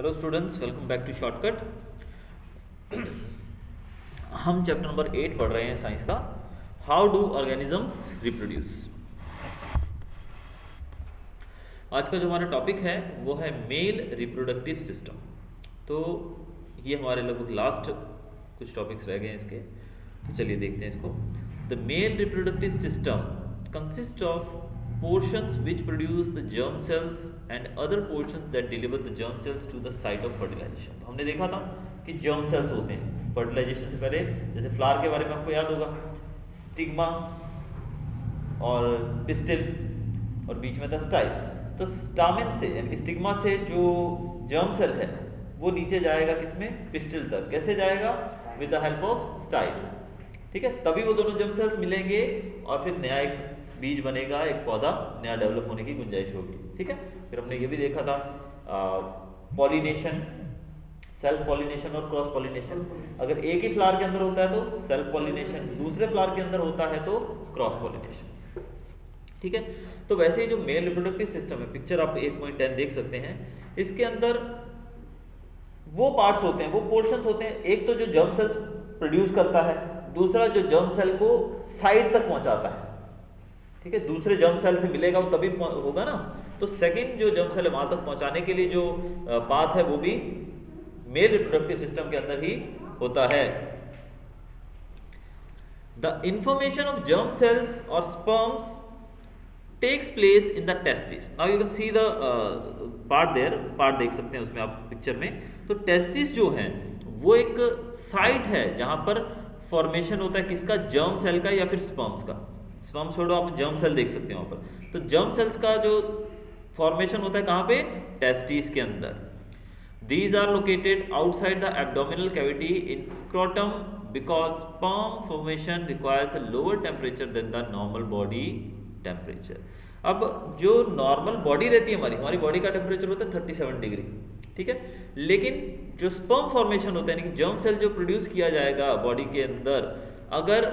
Hello students, welcome back to shortcut. हम chapter number 8 पढ़ रहे हैं साइंस का, हाउ डू ऑर्गेनिजम्स रिप्रोड्यूस। आज का जो हमारा टॉपिक है वो है मेल रिप्रोडक्टिव सिस्टम। तो ये हमारे लगभग लास्ट कुछ टॉपिक्स रह गए हैं इसके, तो चलिए देखते हैं इसको। The male reproductive system consist of portions which produce the germ cells and other portions that deliver the germ cells to the site of fertilization। तो हमने देखा था कि germ cells होते हैं फर्टिलाइजेशन से पहले, जैसे फ्लावर के बारे में आपको याद होगा, स्टिग्मा और पिस्टिल और बीच में था स्टाइल। तो स्टामिन से यानी स्टिग्मा से जो जर्म सेल है वो नीचे जाएगा किसमें, पिस्टिल तक। कैसे जाएगा? With the help of style. ठीक है, तभी वो दोनों जर्म सेल्स मिलेंगे और फिर नया एक बीज बनेगा, एक पौधा नया डेवलप होने की गुंजाइश होगी। ठीक है, फिर हमने ये भी देखा था पॉलिनेशन, सेल्फ पॉलिनेशन और क्रॉस पॉलिनेशन। अगर एक ही फ्लावर के अंदर होता है तो सेल्फ पॉलिनेशन, दूसरे फ्लावर के अंदर होता है तो क्रॉस पॉलिनेशन। ठीक है, तो वैसे ही जो मेल रिप्रोडक्टिव सिस्टम है, पिक्चर आप 1.10 देख सकते हैं, इसके अंदर वो पार्ट्स होते हैं, वो पोर्शंस होते हैं। एक तो जो जर्म सेल्स प्रोड्यूस करता है, दूसरा जो जर्म सेल को साइड तक पहुंचाता है। ठीक है, दूसरे जर्म सेल से मिलेगा वो तभी होगा ना। तो सेकंड जो जर्म सेल है वहां तक पहुंचाने के लिए जो पाथ है वो भी मेल रिप्रोडक्टिव सिस्टम के अंदर ही होता है। The information of germ cells और sperms takes place in the testis. Now you can see the part there, part देख सकते हैं उसमें आप पिक्चर में। तो टेस्टिस जो है वो एक साइट है जहां पर फॉर्मेशन होता है किसका, जर्म सेल का या फिर स्पर्म्स का। स्पर्म छोड़ो, आप जर्म सेल देख सकते हैं वहां पर। तो जर्म सेल्स का जो फॉर्मेशन होता है कहां पे, टेस्टिस के अंदर। These are located outside the abdominal cavity in scrotum because sperm formation requires a lower temperature than the normal body temperature। अब जो नॉर्मल बॉडी रहती है हमारी बॉडी का टेम्परेचर होता है 37 डिग्री। ठीक है, लेकिन जो स्पर्म फॉर्मेशन होता है यानी कि जर्म सेल जो प्रोड्यूस किया जाएगा बॉडी के अंदर, अगर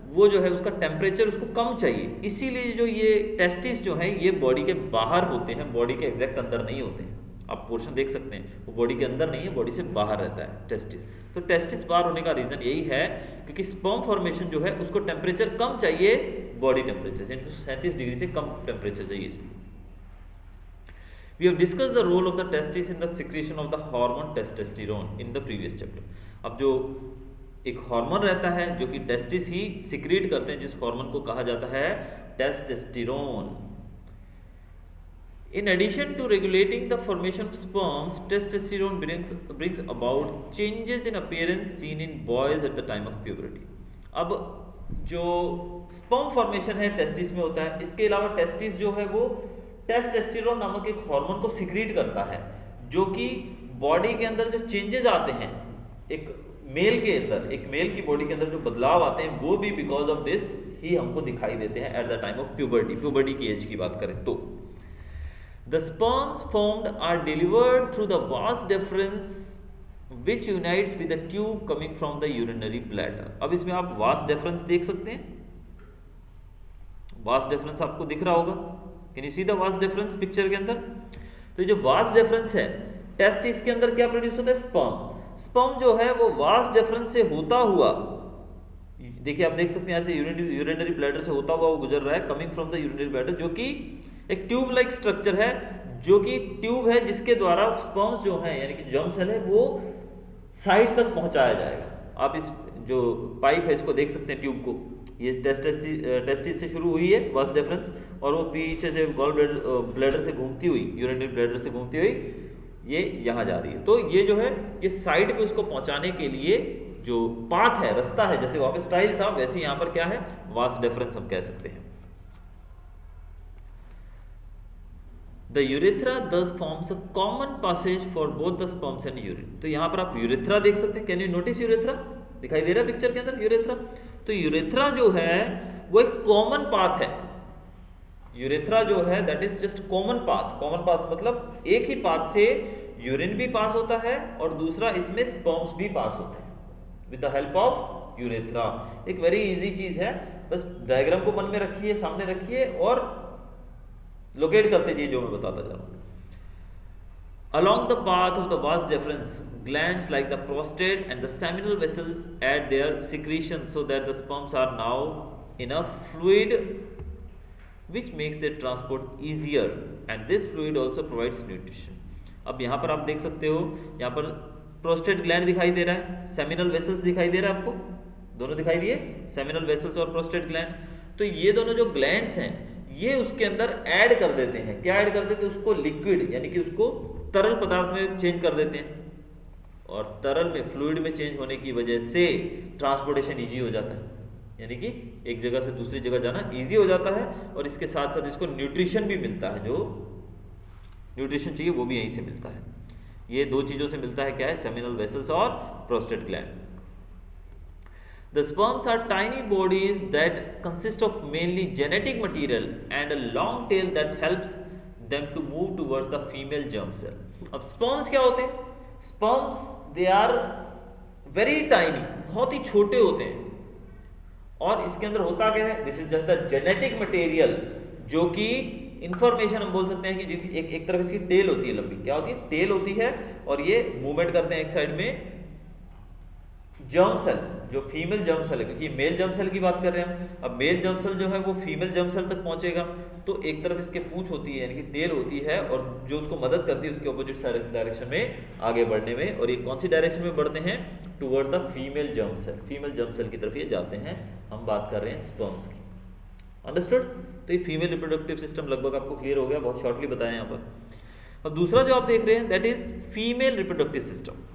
वो जो है उसका टेम्परेचर उसको कम चाहिए, इसीलिए जो ये टेस्टिस जो है ये बॉडी के बाहर होते हैं, बॉडी के एग्जैक्ट अंदर नहीं होते हैं। आप पोर्शन देख सकते हैं, वो बॉडी के अंदर नहीं है, बॉडी से बाहर रहता है टेस्टिस। तो टेस्टिस बाहर होने का रीजन यही है क्योंकि स्पर्म फॉर्मेशन जो है उसको टेम्परेचर कम चाहिए बॉडी टेम्परेचर से, 37 डिग्री से कम टेम्परेचर चाहिए इसलिए। We have discussed the role of the testis in the secretion of the hormone testosterone in the previous chapter। अब जो एक हार्मोन रहता है जो कि टेस्टिस ही सिक्रीट करते हैं, जिस हार्मोन को कहा जाता है testosterone. In addition to regulating the formation of sperms, testosterone brings about changes in appearance seen in boys at the time of puberty। अब जो स्पर्म फॉर्मेशन है टेस्टिस में होता है, इसके अलावा टेस्टिस जो है वो टेस्टोस्टेरोन नामक एक हार्मोन को सिक्रीट करता है, जो कि बॉडी के अंदर जो चेंजेस आते हैं एक मेल के अंदर, एक मेल की बॉडी के अंदर जो बदलाव आते हैं वो भी बिकॉज ऑफ दिस ही हमको दिखाई देते हैं at the time of puberty की एज की बात करें तो। The sperms formed are delivered through the vas deferens which unites with the tube coming from the urinary bladder. अब इसमें आप वास डिफरेंस देख सकते हैं, वास डिफरेंस आपको दिख रहा होगा, can you see the vas difference picture के अंदर। तो जो वास डिफरेंस है, टेस्टिस के अंदर क्या प्रोड्यूस होता है, स्पर्म। स्पर्म जो है वो वास डिफरेंस से होता हुआ, देखिए आप देख सकते हैं ऐसे यूरिनरी ब्लैडर से होता हुआ वो गुजर रहा है, coming from the urinary bladder, जो कि एक ट्यूब लाइक स्ट्रक्चर है, जो कि ट्यूब है जिसके द्वारा स्पर्म्स जो है यानी कि जर्म सेल है वो साइड तक पहुंचाया जाएगा। आप इस जो पाइप है इसको देख सकते हैं, ट्यूब को, ये टेस्टिस से शुरू हुई है वास डिफरेंस और वो पीछे से गॉल ब्लैडर से घूमती हुई, यूरिनरी ब्लैडर से घूमती हुई ये यहाँ जा रही है। तो ये जो है ये साइड पे उसको पहुंचाने के लिए जो पाथ है, रास्ता है, जैसे वहां पे स्टाइल था वैसे यहाँ पर क्या है, वास डिफरेंस हम कह सकते हैं। The urethra thus forms a common passage for both the sperms and urine। तो यहाँ पर आप यूरेथ्रा देख सकते हैं, कैन यू नोटिस यूरेथ्रा दिखाई दे रहा है पिक्चर के अंदर यूरेथ्रा। तो यूरेथ्रा जो है वो एक कॉमन पाथ है, यूरेथ्रा जो है that is just common path. Common path मतलब एक ही पाथ से यूरिन भी पास होता है और दूसरा इसमें स्पर्म्स भी पास होते हैं with the help of urethra. एक वेरी इजी चीज है, बस डायग्राम को मन में रखिए, सामने रखिए और लोकेट करते जाइए जो मैं बताता जा रहा हूं। Along the path of the vas deferens, glands like the prostate and the seminal vessels add their secretion so that the sperms are now enough fluid which makes their transport easier and this fluid also provides nutrition. अब यहाँ पर आप देख सकते हो, यहाँ पर prostate gland दिखाई दे रहा है, सेमिनल वेसल्स दिखाई दे रहा है आपको, दोनों दिखाई दिए, सेमिनल वेसल्स और प्रोस्टेट ग्लैंड। तो ये दोनों जो ग्लैंड्स हैं ये उसके अंदर ऐड कर देते हैं, क्या ऐड कर देते हैं, उसको लिक्विड यानी कि उसको तरल पदार्थ में चेंज कर देते हैं और तरल में फ्लूइड में चेंज होने की वजह से ट्रांसपोर्टेशन ईजी हो जाता है, यानी कि एक जगह से दूसरी जगह जाना ईजी हो जाता है और इसके साथ साथ इसको न्यूट्रिशन भी मिलता है, जो न्यूट्रिशन चाहिए वो भी यहीं से मिलता है। ये दो चीज़ों से मिलता है, क्या है, सेमिनल वेसल्स और prostate gland. The sperms are tiny bodies that consist of mainly genetic material and a long tail that helps them to move towards the female germ cell. अब sperms क्या होते हैं? Sperms they are very tiny, बहुत ही छोटे होते हैं और इसके अंदर होता क्या है, this is just the genetic material, जो कि इंफॉर्मेशन हम बोल सकते हैं कि एक तरफ इसकी टेल होती है, लंबी क्या होती है, टेल होती है और ये मूवमेंट करते हैं एक साइड में जर्म सेल, जो फीमेल जर्म सेल है, क्योंकि मेल जर्म सेल की बात कर रहे हैं हम। अब मेल जर्म सेल जो है वो फीमेल जर्म सेल तक पहुंचेगा तो एक तरफ इसके पूंछ होती है यानी कि टेल होती है और जो उसको मदद करती है उसके ऑपोजिट डायरेक्शन में आगे बढ़ने में, और ये कौन सी डायरेक्शन में बढ़ते हैं, toward the female germ cell, female germ cell की तरफ ये जाते हैं। हम बात कर रहे हैं स्पर्म्स की, अंडरस्टूड। तो ये फीमेल रिप्रोडक्टिव सिस्टम लगभग आपको क्लियर हो गया, बहुत शॉर्टली बताया यहाँ पर। अब दूसरा जो आप देख रहे हैं that is female reproductive system.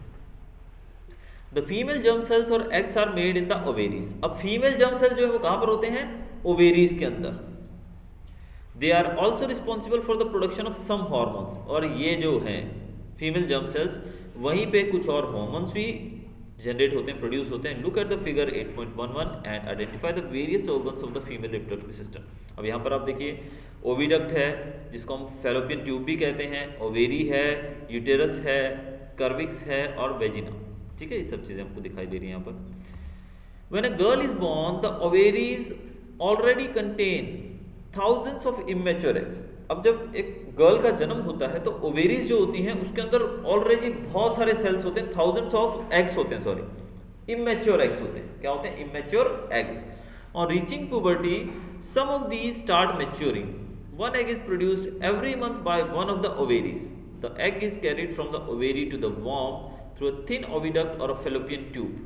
The female germ cells और eggs are made in the ovaries. अब फीमेल जर्म सेल जो है वो कहां पर होते हैं, ओवेरीज के अंदर। They are also responsible for the production of some hormones, और ये जो हैं फीमेल जर्म सेल्स वहीं पे कुछ और हॉर्मोन्स भी जनरेट होते हैं, प्रोड्यूस होते हैं। Look at the figure 8.11 and identify the various organs of the female reproductive system. अब यहाँ पर आप देखिए ओविडक्ट है जिसको हम फैलोपियन ट्यूब भी कहते हैं, ओवेरी है, यूटेरस है, कर्विक्स है और वेजिना, ठीक है, ये सब चीजें आपको दिखाई दे रही हैं यहाँ पर। When a girl is born, the ovaries already contain thousands of immature eggs. अब जब एक गर्ल का जन्म होता है तो ओवेरीज जो होती हैं उसके अंदर ऑलरेडी बहुत सारे सेल्स होते हैं, थाउजेंड्स ऑफ एग्स होते हैं, सॉरी इमेच्योर एग्स होते हैं। क्या होते हैं, immature eggs. On reaching puberty some of these start maturing. One egg is produced every month by one of the ovaries. The egg is carried from the ovary to the वॉर्म through a thin oviduct or a fallopian tube.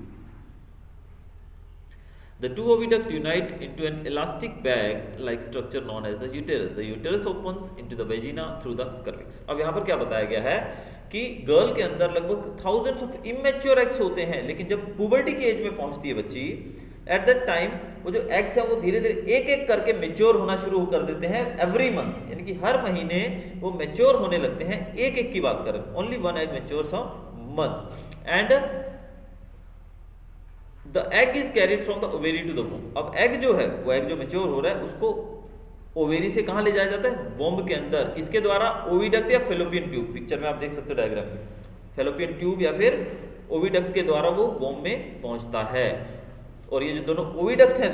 The two oviducts unite into an elastic bag-like structure known as the uterus. The uterus opens into the vagina through the cervix. अब यहाँ पर क्या बताया गया है कि girl के अंदर लगभग thousands of immature eggs होते हैं, लेकिन जब पुबर्टी की एज में पहुंचती है बच्ची, एट दैट टाइम वो जो एग्स हैं वो धीरे धीरे एक एक करके मेच्योर होना शुरू कर देते हैं एवरी मंथ, यानी कि हर महीने वो मेच्योर होने लगते हैं। एक एक की बात करें, only one egg matures on month and the egg is carried from the ovary to the womb. अब एग जो है वो एग जो मैच्योर हो रहा है उसको ओवेरी से कहां ले जाया जाता है, वोम्ब के अंदर, इसके द्वारा ओविडक्ट या फेलोपियन ट्यूब, पिक्चर में आप देख सकते हो डायग्राम में, फेलोपियन ट्यूब या फिर ओविडक्ट के द्वारा वो वोम्ब में पहुंचता है। और ये जो दोनों ओविडक्ट हैं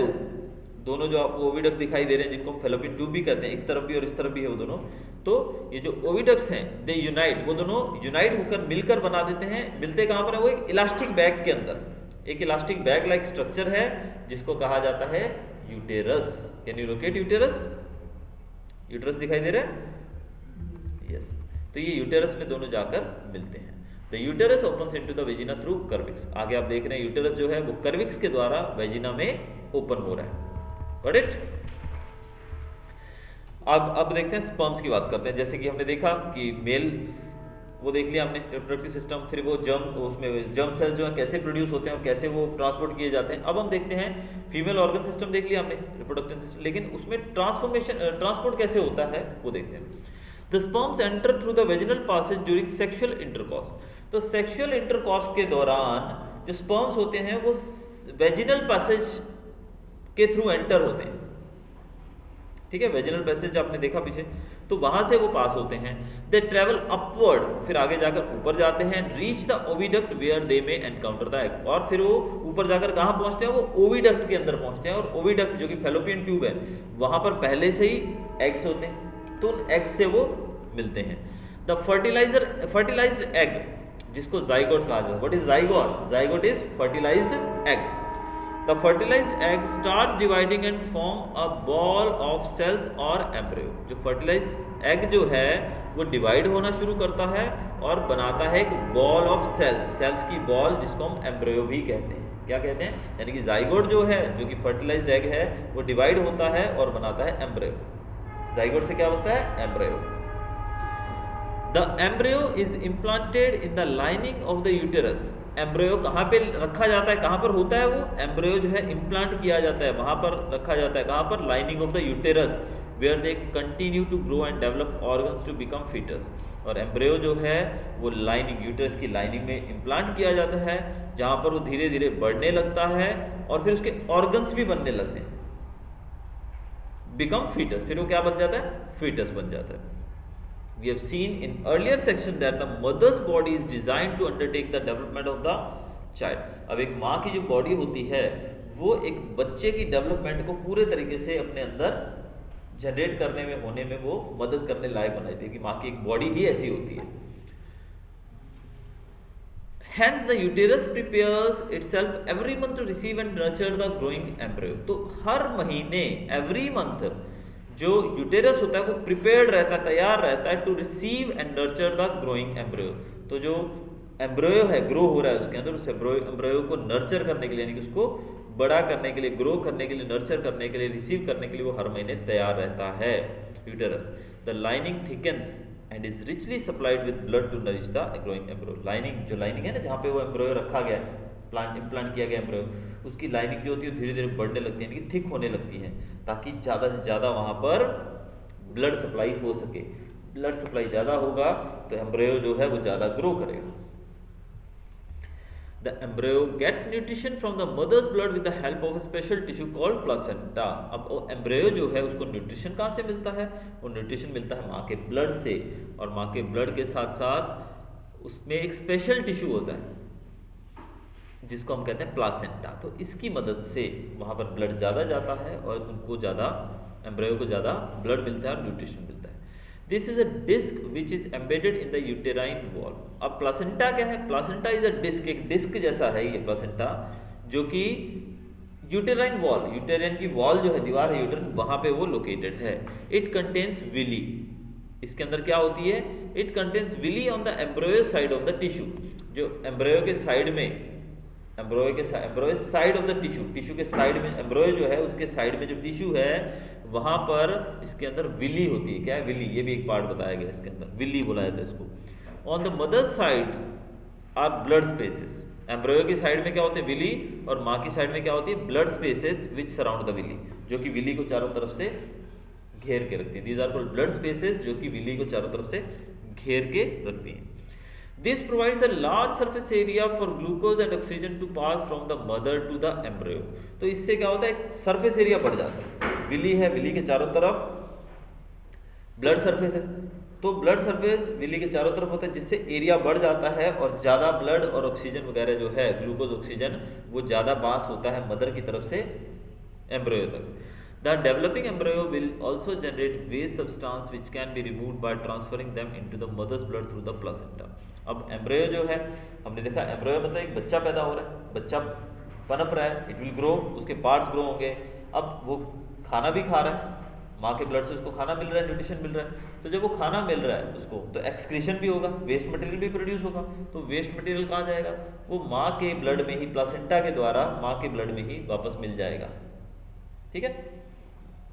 दोनों जो आपको ओविडक्ट दिखाई दे रहे हैं जिनको हम फेलोपियन ट्यूब भी कहते हैं, इस तरफ भी और इस तरफ भी है वो दोनों, तो ये जो ओविडक्ट्स हैं दे यूनाइट, वो दोनों यूनाइट होकर मिलकर बना देते हैं। मिलते कहां पर है, वो एक इलास्टिक बैग के अंदर, एक इलास्टिक बैग लाइक स्ट्रक्चर है जिसको कहा जाता है uterus. Can you locate uterus, uterus दिखाई दे रहा है, यस। तो ये यूटेरस में दोनों जाकर मिलते हैं। The uterus opens into the vagina through cervix. आगे आप देख रहे हैं यूटेरस जो है वो कर्विक्स के द्वारा वेजिना में ओपन हो रहा है, गॉट इट। अब देखते हैं स्पर्म्स की बात करते हैं। जैसे कि हमने देखा कि मेल वो देख लिया हमने रिप्रोडक्टिव सिस्टम, फिर वो उसमें जर्म सेल्स जो है कैसे प्रोड्यूस होते हैं और कैसे वो ट्रांसपोर्ट किए जाते हैं। अब हम देखते हैं फीमेल ऑर्गन सिस्टम देख लिया हमने, रिप्रोडक्टिव सिस्टम, लेकिन उसमें ट्रांसपोर्ट कैसे होता है वो देखते हैं। The sperms enter through the vaginal passage during sexual intercourse. तो सेक्सुअल इंटरकॉर्स के दौरान जो स्पर्म्स होते हैं वो वेजिनल पैसेज के थ्रू एंटर होते हैं, ठीक है, वेजिनल पैसेज आपने देखा पीछे, तो वहां से वो पास होते हैं। दे ट्रेवल अपवर्ड, फिर आगे जाकर ऊपर जाते हैं, reach the oviduct where they may encounter the egg, और फिर वो ऊपर जाकर कहां पहुंचते हैं, वो ओविडक्ट के अंदर पहुंचते हैं। और ओविडक्ट जो कि फेलोपियन ट्यूब है वहां पर पहले से ही एग्स होते हैं, तो उन एग्स से वो मिलते हैं। द फर्टिलाइज्ड एग, जिसको जाइगोट कहा जाता है। What is zygote? Zygote is fertilised egg. The fertilised egg starts dividing and form a ball of cells or embryo. जो फर्टिलाइज्ड एग जो है वो डिवाइड होना शुरू करता है और बनाता है एक बॉल ऑफ सेल्स, सेल्स की बॉल, जिसको हम एम्ब्रियो भी कहते हैं। क्या कहते हैं? यानी कि जाइगोट जो है, जो कि फर्टिलाइज्ड एग है, वो डिवाइड होता है और बनाता है एम्ब्रियो। जाइगोट से क्या बनता है? Embryo. The embryo is implanted in the lining of the uterus. Embryo कहाँ पे रखा जाता है, कहाँ पर होता है वो एम्ब्रियो जो है इम्प्लांट किया जाता है, वहाँ पर रखा जाता है। कहाँ पर? Lining of the uterus, where they continue to grow and develop organs to become foetus. और एम्ब्रियो जो है वो लाइनिंग, यूटेरस की लाइनिंग में इम्प्लांट किया जाता है, जहाँ पर वो धीरे धीरे बढ़ने लगता है और फिर उसके ऑर्गन्स भी बनने लगते हैं, बिकम फीटस। फिर वो क्या बन जाता है? फीटस बन जाता है। We have seen in earlier section that the mother's body is designed to undertake the development of the child. अब एक माँ की जो बॉडी होती है वो एक बच्चे की डेवलपमेंट को पूरे तरीके से अपने अंदर जनरेट करने में, होने में वो मदद करने लायक बनाई थी, कि माँ की एक बॉडी ही ऐसी होती है। Hence the uterus prepares itself every month to receive and nurture the growing embryo. तो हर महीने, every month, जो यूटेरस होता है वो प्रिपेयर्ड रहता है, तैयार रहता है to receive and nurture the growing embryo. तो जो एम्ब्रियो है, ग्रो हो रहा है उसके अंदर, उस एम्ब्रियो को नर्चर करने के लिए, यानी कि उसको बड़ा करने के लिए, ग्रो करने के लिए, नर्चर करने के लिए, रिसीव करने के लिए वो हर महीने तैयार रहता है uterus. The lining thickens and is richly supplied with blood to nourish the growing embryo. Lining, जो लाइनिंग है ना, जहाँ पे वो एम्ब्रियो रखा गया है, इम्प्लांट किया गया एम्ब्रियो, उसकी लाइनिंग जो होती है धीरे धीरे बढ़ने लगती है, यानी कि थिक होने लगती है, ताकि ज़्यादा से ज़्यादा वहाँ पर ब्लड सप्लाई हो सके। ब्लड सप्लाई ज़्यादा होगा तो एम्ब्रियो जो है वो ज़्यादा ग्रो करेगा। The embryo gets nutrition from the mother's blood with the help of special tissue called placenta. अब एम्ब्रियो जो है उसको न्यूट्रिशन कहाँ से मिलता है? वो न्यूट्रिशन मिलता है माँ के ब्लड से, और माँ के ब्लड के साथ साथ उसमें एक स्पेशल टिश्यू होता है जिसको हम कहते हैं प्लासेंटा। तो इसकी मदद से वहाँ पर ब्लड ज़्यादा जाता है और उनको ज़्यादा, एम्ब्रियो को ज़्यादा ब्लड मिलता है और न्यूट्रिशन मिलता है। This is a disc which is embedded in the uterine wall. अब प्लासेंटा क्या है? प्लासेंटा इज अ डिस्क, एक डिस्क जैसा है ये प्लासेंटा, जो कि यूटेराइन वॉल, यूटेराइन की वॉल जो है, दीवार है यूटेराइन, वहाँ पे वो लोकेटेड है। इट कंटेन्स विली, इसके अंदर क्या होती है? It contains villi on the embryo side of the tissue. जो एम्ब्रियो के साइड में, embryo side of the tissue के साइड में, एम्ब्रियो जो है उसके साइड में जो टिश्यू है वहां पर इसके अंदर विली होती है। क्या है? विली। ये भी एक पार्ट बताया गया इसके अंदर, विली बोला जाता है इसको। On the mother sides are blood spaces. Embryo की साइड में क्या होते हैं? विली, और माँ की साइड में क्या होती है? Blood spaces which surround the villi, जो कि विली को चारों तरफ से घेर के रखती है। These are called blood spaces, जो कि विली को चारों तरफ से घेर के रखती हैं। This provides a large surface area for glucose and oxygen to pass from the mother to the embryo. तो इससे क्या होता है? सरफेस एरिया बढ़ जाता है। विली है, विली के चारों तरफ ब्लड सरफेस है, तो ब्लड सरफेस विली के चारों तरफ होता है, जिससे एरिया बढ़ जाता है और ज़्यादा ब्लड और ऑक्सीजन वगैरह जो है, ग्लूकोज ऑक्सीजन, वो ज़्यादा पास होता है मदर की तरफ से एम्ब्रियो तक। The developing embryo will also generate waste substance which can be removed by transferring them into the mother's blood through the placenta. अब एम्ब्रियो जो है, हमने देखा एम्ब्रियो मतलब एक बच्चा पैदा हो रहा है, बच्चा पनप रहा है, इट विल ग्रो, उसके पार्ट्स ग्रो होंगे। अब वो खाना भी खा रहा है, माँ के ब्लड से उसको खाना मिल रहा है, न्यूट्रिशन मिल रहा है। तो जब वो खाना मिल रहा है उसको, तो एक्सक्रीशन भी होगा, वेस्ट मटेरियल भी प्रोड्यूस होगा। तो वेस्ट मटेरियल कहाँ जाएगा? वो माँ के ब्लड में ही, प्लासेंटा के द्वारा माँ के ब्लड में ही वापस मिल जाएगा। ठीक है?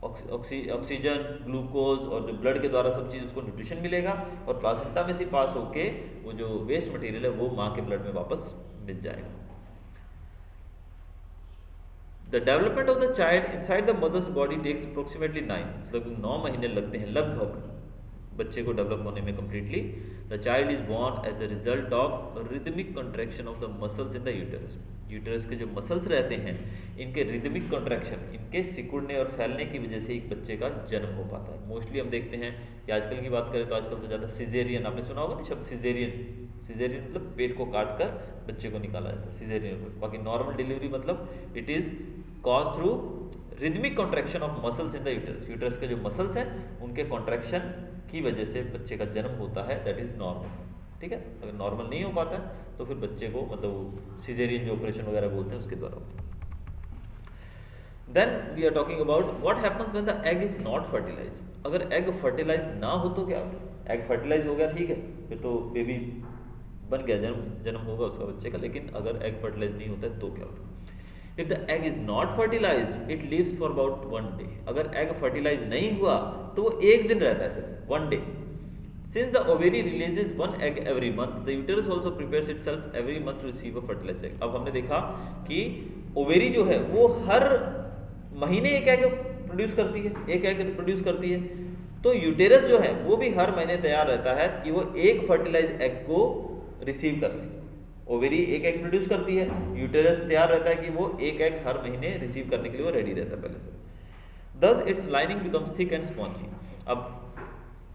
ऑक्सीजन, ग्लूकोज और जो ब्लड के द्वारा सब चीज़ उसको न्यूट्रिशन मिलेगा, और प्लासेंटा में से पास होके वो जो वेस्ट मटेरियल है वो माँ के ब्लड में वापस मिल जाएगा। The development of the child inside the mother's body takes approximately 9 महीने लगते हैं लगभग बच्चे को डेवलप होने में completely. The child is born as the result of rhythmic contraction of the muscles in the uterus. Uterus के जो मसल्स रहते हैं, इनके रिदमिक कॉन्ट्रैक्शन, इनके सिकुड़ने और फैलने की वजह से एक बच्चे का जन्म हो पाता है। मोस्टली हम देखते हैं कि आजकल की बात करें तो आजकल तो ज़्यादा सिजेरियन, आपने सुना होगा ना शब्द सिजेरियन। सिजेरियन मतलब पेट को काट कर बच्चे को निकाला जाता है, सिजेरियन। बाकी नॉर्मल डिलीवरी मतलब it is cause through rhythmic contraction of muscles in the uterus. Uterus के जो मसल्स हैं उनके कॉन्ट्रैक्शन की वजह से बच्चे का जन्म होता है, दैट इज नॉर्मल। ठीक है, अगर नॉर्मल नहीं हो पाता है तो फिर बच्चे को मतलब सीजेरियन जो ऑपरेशन वगैरह बोलते हैं उसके द्वारा होता है। Then we are talking about what happens when the egg is not fertilise. अगर एग फर्टिलाइज ना हो तो क्या होता है? एग फर्टिलाइज हो गया, ठीक है, फिर तो बेबी बन गया, जन्म होगा उसका बच्चे का। लेकिन अगर एग फर्टिलाइज नहीं होता है तो क्या होता है? If the egg is not fertilised it lives for about 1 day. अगर एग फर्टिलाइज नहीं हुआ तो वो 1 दिन रहता है सिर्फ, 1 day. Since the ovary releases 1 egg every month, the uterus also prepares itself every month to receive a fertilized egg. अब हमने देखा कि ओवेरी जो है वो हर महीने एक एग प्रोड्यूस करती है, एक एग प्रोड्यूस करती है। तो यूटेरस जो है वो भी हर महीने तैयार रहता है कि वो एक फर्टिलाइज एग को रिसीव कर ले। ओवेरी एक एग प्रोड्यूस करती है, यूटेरस तैयार रहता है कि वो एक एग हर महीने रिसीव करने के लिए वो रेडी रहता है पहले से। Thus its lining becomes thick and spongy. अब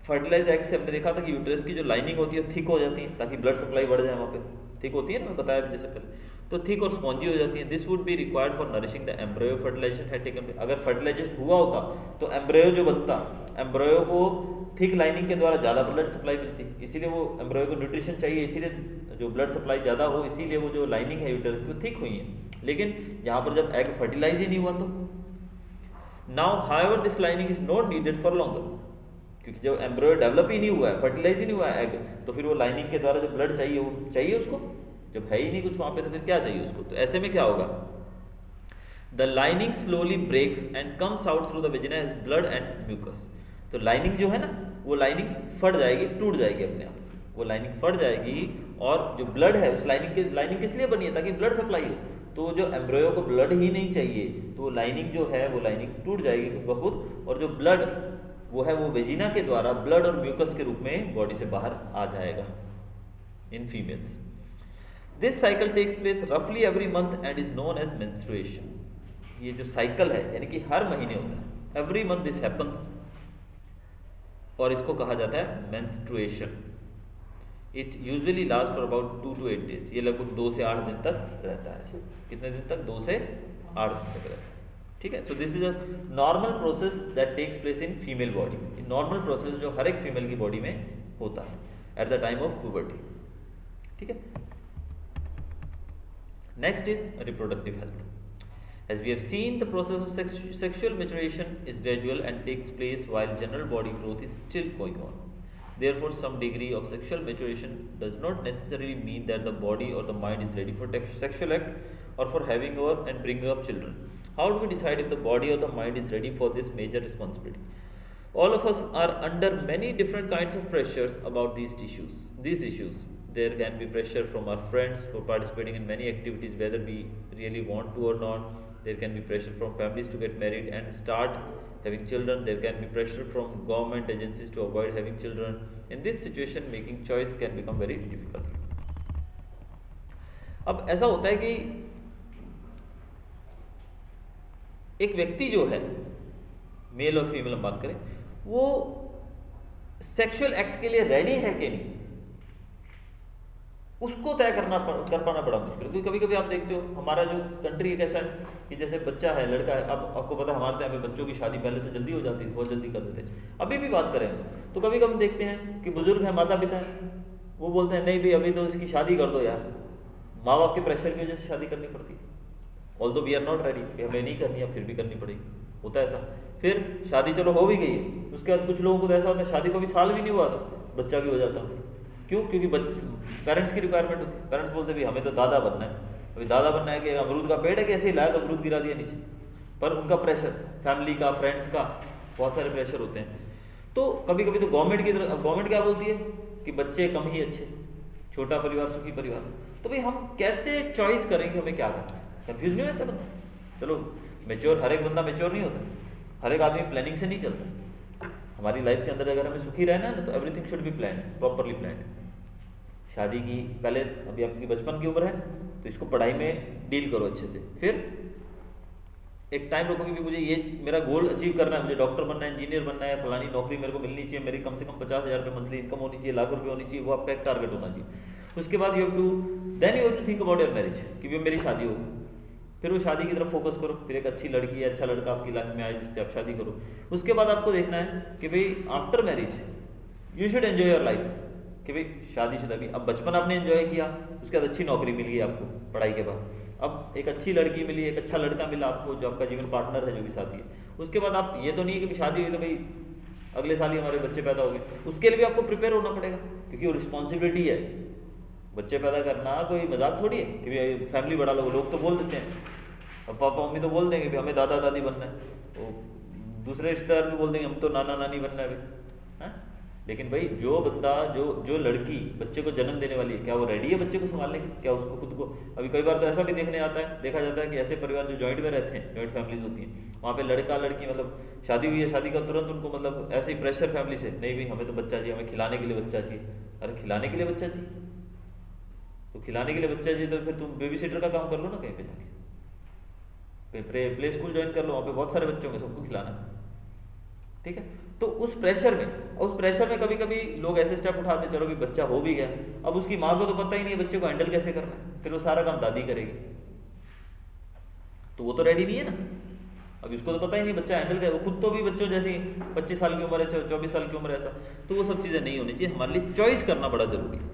फर्टिलाइज एग से हमने देखा था कि यूट्रस की जो लाइनिंग होती है थिक हो जाती है ताकि ब्लड सप्लाई बढ़ जाए, वहाँ पे थिक होती है ना, मैं बताया जैसे पहले, तो थिक और स्पॉन्जी हो जाती है। This would be required for nourishing the embryo fertilisation had taken. अगर फर्टिलाइजेशन हुआ होता तो एम्ब्रियो जो बनता, एम्ब्रियो को थिक लाइनिंग के द्वारा ज़्यादा ब्लड सप्लाई मिलती, इसीलिए वो एम्ब्रियो को न्यूट्रिशन चाहिए, इसीलिए जो ब्लड सप्लाई ज़्यादा हो, इसीलिए वो जो लाइनिंग है यूट्रस की थिक हुई है। लेकिन यहाँ पर जब एग फर्टिलाइज ही नहीं हुआ तो now however this lining is not needed for longer, क्योंकि जब एम्ब्रियो डेवलप ही नहीं हुआ है, फर्टिलाइज ही नहीं हुआ है एग, तो फिर वो लाइनिंग के द्वारा जो ब्लड चाहिए वो चाहिए उसको, जब है ही नहीं कुछ वहाँ पे तो फिर क्या चाहिए उसको। तो ऐसे में क्या होगा, the lining slowly breaks and comes out through the vagina as blood and mucus. तो लाइनिंग जो है ना वो लाइनिंग फट जाएगी, टूट जाएगी अपने आप, वो लाइनिंग फट जाएगी और जो ब्लड है उस लाइनिंग किस लिए बनी है, ताकि ब्लड सप्लाई हो। तो जो एम्ब्रियो को ब्लड ही नहीं चाहिए तो वो लाइनिंग जो है वो लाइनिंग टूट जाएगी खुद ब खुद, और जो ब्लड वो है वो वेजिना के द्वारा ब्लड और म्यूकस के रूप में बॉडी से बाहर आ जाएगा in females. This cycle takes place रफली every month and is known as menstruation. ये जो साइकिल है यानी कि हर महीने होता है, एवरी मंथ दिस हैपन्स, और इसको कहा जाता है menstruation. It usually last for about 2 to 8 days। ये लगभग 2 से 8 दिन तक रहता है। कितने दिन तक? 2 से 8 दिन तक रहता है। ठीक है, so this is a normal process that takes place in female body. Normal process जो हर एक फीमेल की बॉडी में होता है at the time of puberty. ठीक है, next is reproductive health. As we have seen, the process of sexual maturation is gradual and takes place while general body growth is still going on. Therefore, some degree of sexual maturation does not necessarily mean that the body or the mind is ready for sexual act or for having or and bringing up children. How do we decide if the body or the mind is ready for this major responsibility? All of us are under many different kinds of pressures about these issues. There can be pressure from our friends for participating in many activities whether we really want to or not. There can be pressure from families to get married and start having children. There can be pressure from government agencies to avoid having children. In this situation, making choice can become very difficult. अब ऐसा होता है कि एक व्यक्ति जो है, mail और फीमेल हम बात करें, वो सेक्सुअल एक्ट के लिए रेडी है कि नहीं, उसको तय कर पाना बड़ा मुश्किल है। क्योंकि कभी कभी आप देखते हो हमारा जो कंट्री एक ऐसा है कि जैसे बच्चा है, लड़का है, अब आपको पता है हमारे यहाँ पे बच्चों की शादी पहले तो जल्दी हो जाती थी, बहुत जल्दी कर देते थे। अभी भी बात करें तो कभी कभी देखते हैं कि बुजुर्ग हैं, माता पिता हैं, वो बोलते हैं नहीं भाई अभी तो इसकी शादी कर दो यार, माँ बाप के प्रेशर की वजह से शादी करनी पड़ती है। Although we are not ready, हमें नहीं करनी है, फिर भी करनी पड़ेगी, होता है ऐसा। फिर शादी चलो हो भी गई है, उसके बाद कुछ लोगों को तो ऐसा होता है शादी को भी साल भी नहीं हुआ था बच्चा भी हो जाता है। क्यों? क्योंकि पेरेंट्स की रिक्वायरमेंट होती है। पेरेंट्स बोलते हैं हमें तो दादा बनना है, अभी दादा बनना है कि अमरूद का पेड़ है कैसे ही लाया तो अमरूद गिरा दिया नीचे, पर उनका प्रेशर, फैमिली का, फ्रेंड्स का, बहुत सारे प्रेशर होते हैं। तो कभी कभी तो गवर्नमेंट क्या बोलती है कि बच्चे कम ही अच्छे, छोटा परिवार सुखी परिवार। तो भाई हम कैसे चॉइस करेंगे हमें क्या करना है? कंफ्यूज नहीं होता बंदा। चलो मेच्योर, हर एक बंदा मेच्योर नहीं होता, हर एक आदमी प्लानिंग से नहीं चलता। हमारी लाइफ के अंदर अगर हमें सुखी रहना है ना तो everything should be plan, properly plan. शादी की पहले, अभी आपकी बचपन की उम्र है तो इसको पढ़ाई में डील करो अच्छे से, फिर एक टाइम रखो कि मुझे ये मेरा गोल अचीव करना है, मुझे डॉक्टर बनना है, इंजीनियर बनना है, फलानी नौकरी मेरे को मिलनी चाहिए, मेरी कम से कम 50,000 रुपये मंथली इनकम होनी चाहिए, लाख रुपये होनी चाहिए, वो आपका एक टारगेट होना चाहिए। उसके बाद you have to think about your marriage कि भाई मेरी शादी हो, फिर वो शादी की तरफ फोकस करो, फिर एक अच्छी लड़की या अच्छा लड़का आपकी लाइफ में आए जिससे आप शादी करो। उसके बाद आपको देखना है कि भाई after marriage you should enjoy your life कि भाई शादीशुदा भी, अब बचपन आपने एंजॉय किया, उसके बाद अच्छी नौकरी मिल गई आपको पढ़ाई के बाद, अब एक अच्छी लड़की मिली, एक अच्छा लड़का मिला आपको जो आपका जीवन पार्टनर है, जो भी साथी है, उसके बाद आप ये तो नहीं है कि शादी हुई तो भाई अगले साल ही हमारे बच्चे पैदा हो गए, उसके लिए भी आपको प्रिपेयर होना पड़ेगा क्योंकि वो रिस्पॉन्सिबिलिटी है। बच्चे पैदा करना कोई मजाक थोड़ी है कि भाई फैमिली बढ़ा लो, लोग तो बोल देते हैं, अब पापा मम्मी तो बोल देंगे कि हमें दादा दादी बनना है, वो दूसरे रिश्तेदार भी बोल देंगे हम तो नाना नानी बनना है भाई, है? लेकिन भाई जो बंदा जो लड़की बच्चे को जन्म देने वाली है, क्या वो रेडी है बच्चे को संभालने की? क्या उसको खुद को, अभी कई बार तो ऐसा भी देखा जाता है कि ऐसे परिवार जो जॉइंट में रहते हैं, जॉइंट फैमिलीज होती हैं, वहाँ पे लड़का लड़की मतलब शादी हुई है, शादी का तुरंत उनको मतलब ऐसे ही प्रेशर फैमिली से, नहीं भाई हमें तो बच्चा चाहिए, हमें खिलाने के लिए बच्चा चाहिए। अरे खिलाने के लिए बच्चा चाहिए तो खिलाने के लिए बच्चा चाहिए तो फिर तुम बेबी सिटर का काम कर लो ना, कहीं पे जाके कहीं प्ले स्कूल ज्वाइन कर लो, वहाँ पे बहुत सारे बच्चे होंगे, सबको खिलाना, ठीक है? तो उस प्रेशर में कभी कभी लोग ऐसे स्टेप उठाते, चलो भी बच्चा हो भी गया, अब उसकी माँ को तो पता ही नहीं है बच्चे को हैंडल कैसे करना है, फिर वो सारा काम दादी करेगी, तो वो तो रेडी नहीं है ना, अब उसको तो पता ही नहीं बच्चा हैंडल करे, वो खुद तो भी बच्चों जैसी 25 साल की उम्र है, 24 साल की उम्र है, ऐसा तो वो सब चीज़ें नहीं होनी चाहिए। हमारे लिए चॉइस करना बड़ा जरूरी है,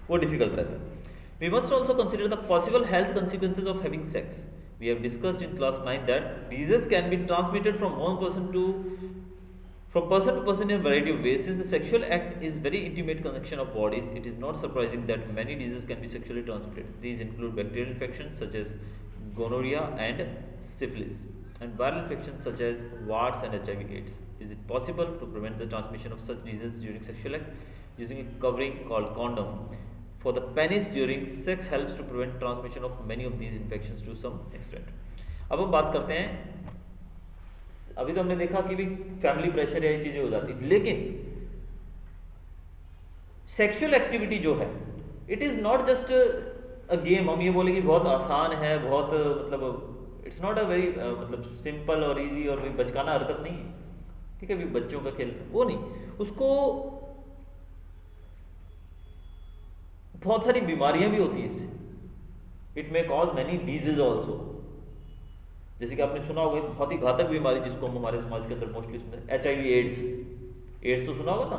वो डिफिकल्ट रहता है। We must also consider the possible health consequences of having sex. We have discussed in class 9 that diseases can be transmitted from person to person in a variety of ways. Since the sexual act is very intimate connection of bodies, it is not surprising that many diseases can be sexually transmitted. These include bacterial infections such as gonorrhea and syphilis, and viral infections such as warts and HIV/AIDS. Is it possible to prevent the transmission of such diseases during sexual act using a covering called condom for the penis during sex? Helps to prevent transmission of many of these infections to some extent. अब हम बात करते हैं, अभी तो हमने देखा कि भी फैमिली प्रेशर या ये चीजें हो जाती, लेकिन सेक्सुअल एक्टिविटी जो है it is not just a game. हम ये बोले कि बहुत आसान है, बहुत मतलब इट्स नॉट अ वेरी मतलब सिंपल और इजी और बचकाना हरकत नहीं है, ठीक है? भी बच्चों का खेल वो नहीं, उसको बहुत सारी बीमारियां भी होती है इससे। It may cause many disease also, जैसे कि आपने सुना होगा बहुत ही घातक बीमारी जिसको हम हमारे समाज के अंदर मोस्टली सुनते हैं, HIV/AIDS तो सुना होगा ना।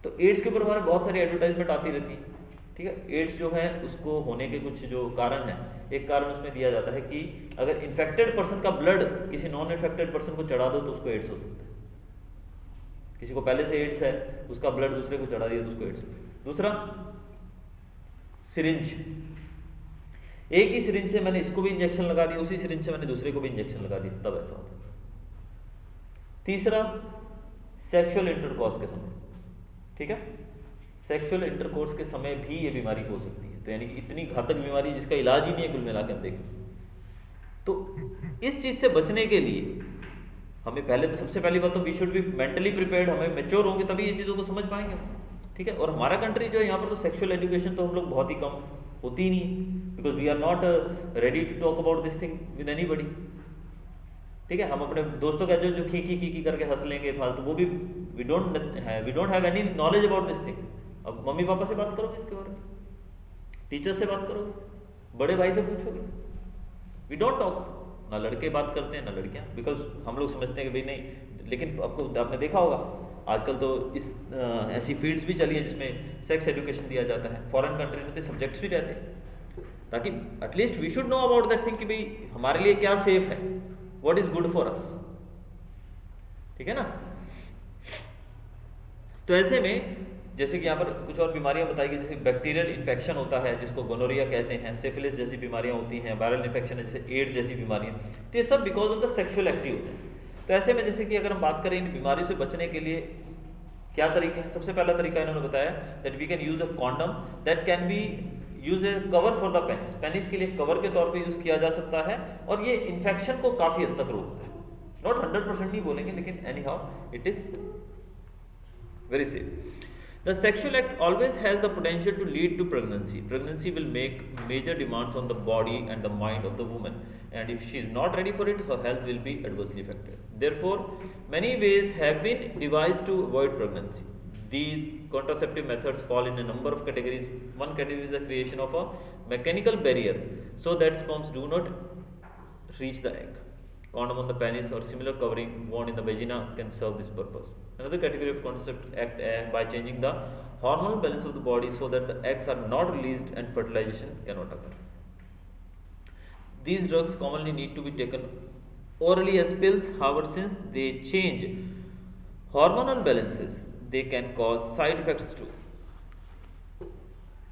तो एड्स के ऊपर हमारे बहुत सारी एडवर्टाइजमेंट आती रहती है, ठीक है? एड्स जो है उसको होने के कुछ जो कारण है, एक कारण उसमें दिया जाता है कि अगर इन्फेक्टेड पर्सन का ब्लड किसी नॉन इन्फेक्टेड पर्सन को चढ़ा दो तो उसको एड्स हो सकता है। किसी को पहले से एड्स है, उसका ब्लड दूसरे को चढ़ा दिया तो उसको एड्स। दूसरा, सिरिंज, एक ही सिरिंज से मैंने इसको भी इंजेक्शन लगा दिया, उसी सिरिंज से मैंने दूसरे को भी इंजेक्शन लगा दिया, तब ऐसा होता है। तीसरा, सेक्सुअल इंटरकोर्स के समय, ठीक है? सेक्सुअल इंटरकोर्स के समय भी ये बीमारी हो सकती है, तो यानी कि इतनी घातक बीमारी जिसका इलाज ही नहीं है कुल मिलाकर हम देखें। तो इस चीज से बचने के लिए हमें पहले तो सबसे पहली बात तो we should be mentally prepared, हमें मैच्योर होंगे तभी ये चीज़ों को समझ पाएंगे, ठीक है? और हमारा कंट्री जो है यहाँ पर तो सेक्सुअल एजुकेशन तो हम लोग बहुत ही कम होती ही नहीं है, because we are not ready to talk about this thing with anybody, ठीक है? हम अपने दोस्तों का जो खी करके हंस लेंगे फालतू, वो भी we don't have any knowledge about this thing. अब मम्मी पापा से बात करोगे इसके बारे में, टीचर से बात करोगे, बड़े भाई से पूछोगे, वी डोंट टॉक। ना लड़के बात करते हैं ना लड़कियां, बिकॉज हम लोग समझते हैं कि भाई नहीं, लेकिन आपने देखा होगा आजकल तो ऐसी फील्ड्स भी चली है जिसमें सेक्स एजुकेशन दिया जाता है, फॉरेन कंट्रीज में तो सब्जेक्ट्स भी रहते हैं, ताकि at least we should know about that thing कि भाई हमारे लिए क्या सेफ है, what is good for us, ठीक है ना? तो ऐसे में जैसे कि यहाँ पर कुछ और बीमारियां बताई गई, जैसे बैक्टीरियल इन्फेक्शन होता है जिसको गोनोरिया कहते हैं, सिफिलिस जैसी बीमारियां होती हैं, वायरल इन्फेक्शन है जैसे एड्स जैसी बीमारियां, तो ये सब because of the sexual active होते हैं। तो ऐसे में जैसे कि अगर हम बात करें इन बीमारियों से बचने के लिए क्या तरीके हैं, सबसे पहला तरीका इन्होंने बताया that we can use a condom that can be use a cover for the penis, penis के लिए कवर के तौर पे यूज किया जा सकता है, और ये इन्फेक्शन को काफी हद तक रोकता है, नॉट 100% नहीं बोलेंगे लेकिन any how it is very safe. The sexual act always has the potential to lead to pregnancy. Pregnancy will make major demands on the body and the mind of the woman, and if she is not ready for it, her health will be adversely affected. Therefore, many ways have been devised to avoid pregnancy. These contraceptive methods fall in a number of categories. One category is the creation of a mechanical barrier so that sperms do not reach the egg. Condom on the penis or similar covering worn in the vagina can serve this purpose. Another category of contraceptive act by changing the hormonal balance of the body so that the eggs are not released and fertilization cannot occur. These drugs commonly need to be taken orally as pills. However, since they change hormonal balances, they can cause side effects too.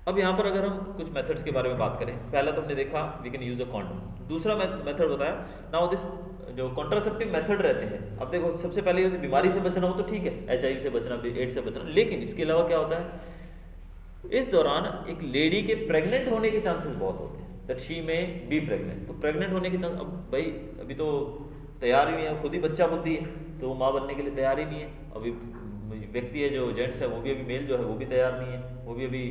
अब यहाँ पर अगर हम कुछ methods के बारे में बात करें, पहला तो हमने देखा we can use a condom, दूसरा मेथड बताया नाउ दिस जो कॉन्ट्रासेप्टिव मेथड रहते हैं। अब देखो सबसे पहले यदि बीमारी से बचना हो तो ठीक है, HIV से बचना, एड्स से बचना, लेकिन इसके अलावा क्या होता है, इस दौरान एक लेडी के प्रेग्नेंट होने के चांसेस बहुत होते हैं, दैट शी में बी प्रेग्नेंट। तो प्रेग्नेंट होने के चांस, अब भाई अभी तो तैयार ही नहीं है, खुद ही बच्चा बुद्धि है तो वो माँ बनने के लिए तैयार ही नहीं है। अभी व्यक्ति है जो जेंट्स है वो भी अभी मेल जो है वो भी तैयार नहीं है, वो भी अभी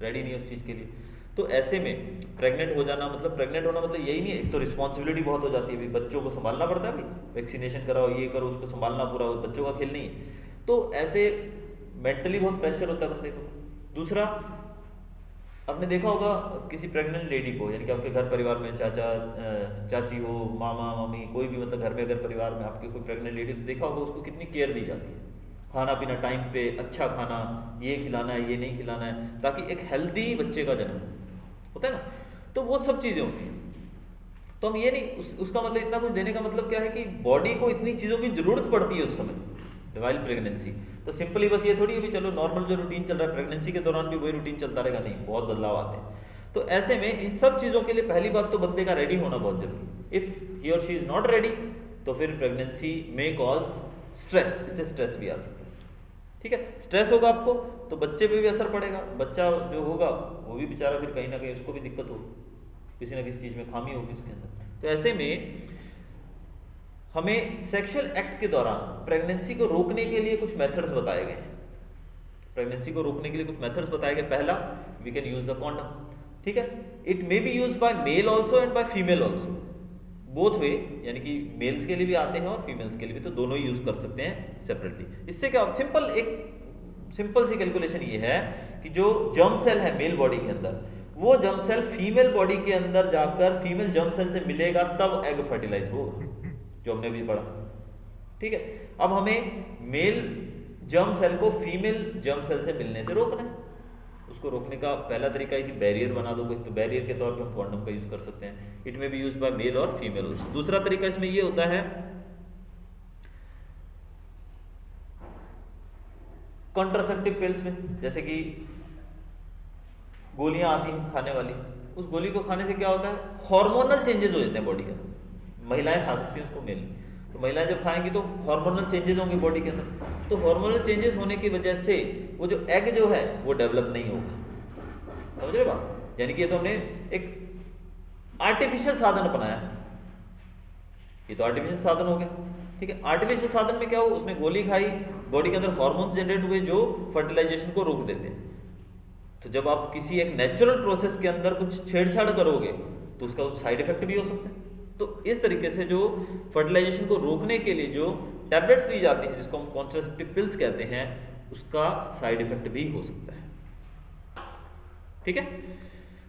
रेडी नहीं है उस चीज़ के लिए। तो ऐसे में प्रेग्नेंट हो जाना मतलब, प्रेग्नेंट होना मतलब यही नहीं है, एक तो रिस्पॉन्सिबिलिटी बहुत हो जाती है, भाई बच्चों को संभालना पड़ता है, भाई वैक्सीनेशन कराओ, ये करो, उसको संभालना, पूरा बच्चों का खेल नहीं है। तो ऐसे मेंटली बहुत प्रेशर होता है बंदे को। दूसरा, आपने देखा होगा किसी प्रेग्नेंट लेडी को, यानी कि आपके घर परिवार में चाचा चाची हो, मामा मामी, कोई भी मतलब घर में अगर परिवार में आपके कोई प्रेग्नेंट लेडी, तो देखा होगा उसको कितनी केयर दी जाती है, खाना पीना टाइम पे, अच्छा खाना, ये खिलाना है, ये नहीं खिलाना है, ताकि एक हेल्दी बच्चे का जन्म होता है ना। तो वो सब चीज़ें होती हैं। तो हम ये नहीं उसका मतलब इतना कुछ देने का मतलब क्या है कि बॉडी को इतनी चीज़ों की जरूरत पड़ती है उस समय वाइल प्रेगनेंसी। तो सिंपली बस ये थोड़ी है भी चलो नॉर्मल जो रूटीन चल रहा है प्रेगनेंसी के दौरान भी वही रूटीन चलता रहेगा, नहीं, बहुत बदलाव आते हैं। तो ऐसे में इन सब चीज़ों के लिए पहली बात तो बंदे का रेडी होना बहुत जरूरी। इफ़ ही और शी इज़ नॉट रेडी तो फिर प्रेगनेंसी में कॉज स्ट्रेस, इससे स्ट्रेस भी आ सकता है। ठीक है, स्ट्रेस होगा आपको तो बच्चे पे भी असर पड़ेगा, बच्चा जो होगा वो भी बेचारा फिर कहीं ना कहीं उसको भी दिक्कत होगी, किसी ना किसी चीज़ में खामी होगी उसके अंदर। तो ऐसे में हमें सेक्सुअल एक्ट के दौरान प्रेगनेंसी को रोकने के लिए कुछ मेथड्स बताए गए हैं। प्रेगनेंसी को रोकने के लिए कुछ मेथड्स बताए गए। पहला, we can use the condom. ठीक है, it may be use by male also and by female also, both way, यानी कि मेल्स के लिए भी आते हैं और फीमेल्स के लिए भी, तो दोनों ही यूज कर सकते हैं सेपरेटली। इससे क्या, सिंपल सी कैलकुलेशन ये है कि जो जर्म सेल है मेल बॉडी के अंदर, वो जर्म सेल फीमेल बॉडी के अंदर जाकर फीमेल जर्म सेल से मिलेगा, तब एग फर्टिलाइज होगा, जो हमने भी पढ़ा। ठीक है, अब हमें मेल जर्म सेल को फीमेल जर्म सेल से मिलने से रोकना है। उसको रोकने का पहला तरीका है कि बैरियर बना दो, तो बैरियर के तौर पे हम कॉन्डम का यूज कर सकते हैं। इट में बी यूज बाय मेल और फीमेल ऑल्सो। दूसरा तरीका इसमें ये होता है कॉन्ट्रासेप्टिव पिल्स में, जैसे कि गोलियां आती हैं खाने वाली, उस गोली को खाने से क्या होता है, हार्मोनल चेंजेस हो जाते हैं बॉडी के अंदर। महिलाएं खा सकती हैं उसको, मेल, तो महिलाएं जब खाएंगी तो हार्मोनल चेंजेस होंगे बॉडी के अंदर। तो हार्मोनल चेंजेस होने की वजह से वो जो एग जो है वो डेवलप नहीं होगा। समझ रहे बात, यानी कि ये तो हमने एक आर्टिफिशियल साधन अपनाया, ये तो आर्टिफिशियल साधन हो गया। ठीक है, आर्टिफिशियल साधन में क्या हो, उसमें गोली खाई, बॉडी के अंदर हार्मोन्स जनरेट हुए जो फर्टिलाइजेशन को रोक देते हैं। तो जब आप किसी एक नेचुरल प्रोसेस के अंदर कुछ छेड़छाड़ करोगे तो उसका कुछ साइड इफेक्ट भी हो सकते हैं। तो इस तरीके से जो फर्टिलाइजेशन को रोकने के लिए जो टैबलेट्स ली जाती हैं, जिसको हम कॉन्ट्रासेप्टिव पिल्स कहते हैं, उसका साइड इफेक्ट भी हो सकता है। ठीक है,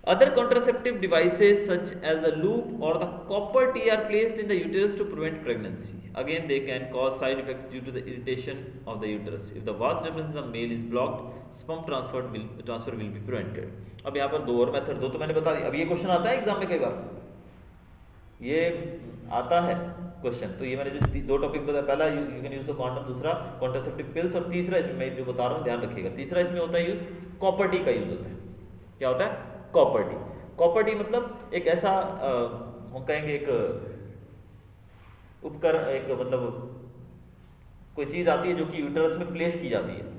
other contraceptive devices such as the loop or the copper T are placed in the uterus to prevent pregnancy. Again, they can cause side effects due to the irritation of the uterus. If the vas deferens of the male is blocked, sperm transfer will be prevented. अब यहाँ पर दो और method, दो तो मैंने बता दी। अब ये क्वेश्चन आता है एग्जाम में कई बार, ये आता है क्वेश्चन। तो ये मैंने जो दो टॉपिक बताया, पहला you can use the condom, दूसरा कॉन्ट्रासेप्टिव पिल्स, और तीसरा इसमें मैं जो बता रहा हूँ ध्यान रखिएगा, तीसरा इसमें होता है यूज कॉपर टी का यूज होता है। क्या होता है, कॉपर टी। कॉपर टी मतलब एक ऐसा हम कहेंगे एक उपकरण, एक मतलब कोई चीज आती है जो कि यूटरस में प्लेस की जाती है।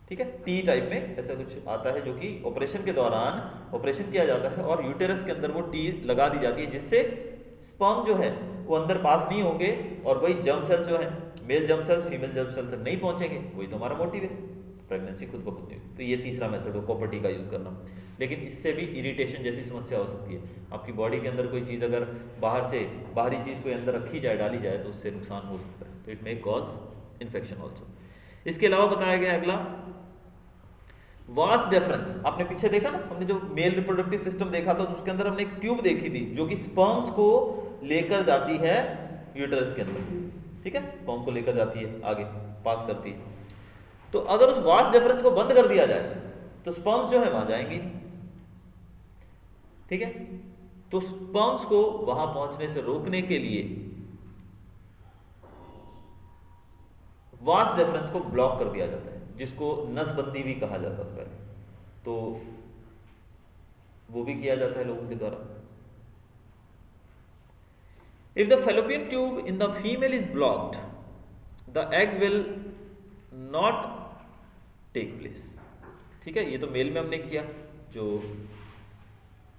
ठीक है, टी टाइप में ऐसा कुछ आता है जो कि ऑपरेशन के दौरान ऑपरेशन किया जाता है और यूटेरस के अंदर वो टी लगा दी जाती है, जिससे स्पर्म जो है वो अंदर पास नहीं होंगे और वही जर्म सेल्स जो है, male germ cells female germ sales तक नहीं पहुंचेंगे। वही तो हमारा मोटिव है, प्रेगनेंसी खुद ब खुद। तो ये तीसरा मेथड है कॉपर टी का यूज करना। लेकिन इससे भी इरिटेशन जैसी समस्या हो सकती है। आपकी बॉडी के अंदर कोई चीज़ अगर बाहरी चीज़ कोई अंदर रखी जाए, डाली जाए, तो उससे नुकसान हो सकता है। तो it may cause infection also. इसके अलावा बताया गया अगला वास डेफरेंस। आपने पीछे देखा ना, हमने जो मेल रिप्रोडक्टिव सिस्टम देखा था, तो उसके अंदर हमने एक ट्यूब देखी थी जो कि स्पर्म्स को लेकर जाती है यूटरस के अंदर। ठीक है, स्पर्म को लेकर जाती है आगे, पास करती है। तो अगर उस वास डिफरेंस को बंद कर दिया जाए तो स्पर्म्स जो है वहां जाएंगे, ठीक है। तो स्पर्म्स को वहां पहुंचने से रोकने के लिए वास डिफरेंस को ब्लॉक कर दिया जाता है, जिसको नसबंदी भी कहा जाता है पहले, तो वो भी किया जाता है लोगों के द्वारा। If the fallopian tube in the female is blocked, the egg will not take place, ठीक है। ये तो मेल में हमने किया, जो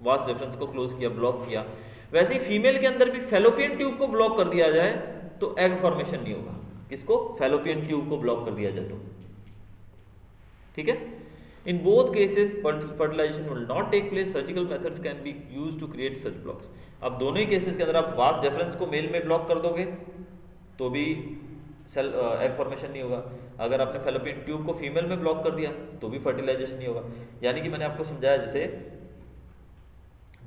वास डिफरेंस को क्लोज किया, ब्लॉक किया। वैसे ही फीमेल के अंदर भी फैलोपियन ट्यूब को ब्लॉक कर दिया जाए तो एग फॉर्मेशन नहीं होगा। किसको? फैलोपियन ट्यूब को ब्लॉक कर दिया जाए तो, ठीक है। In both cases fertilisation will not take place, surgical methods can be used to create such blocks. अब दोनों ही केसेस के अंदर आप वास डिफरेंस को मेल में ब्लॉक कर दोगे तो भी सेल एग फॉर्मेशन नहीं होगा। अगर आपने फैलोपियन ट्यूब को फीमेल में ब्लॉक कर दिया तो भी फर्टिलाइजेशन नहीं होगा। यानी कि मैंने आपको समझाया, जैसे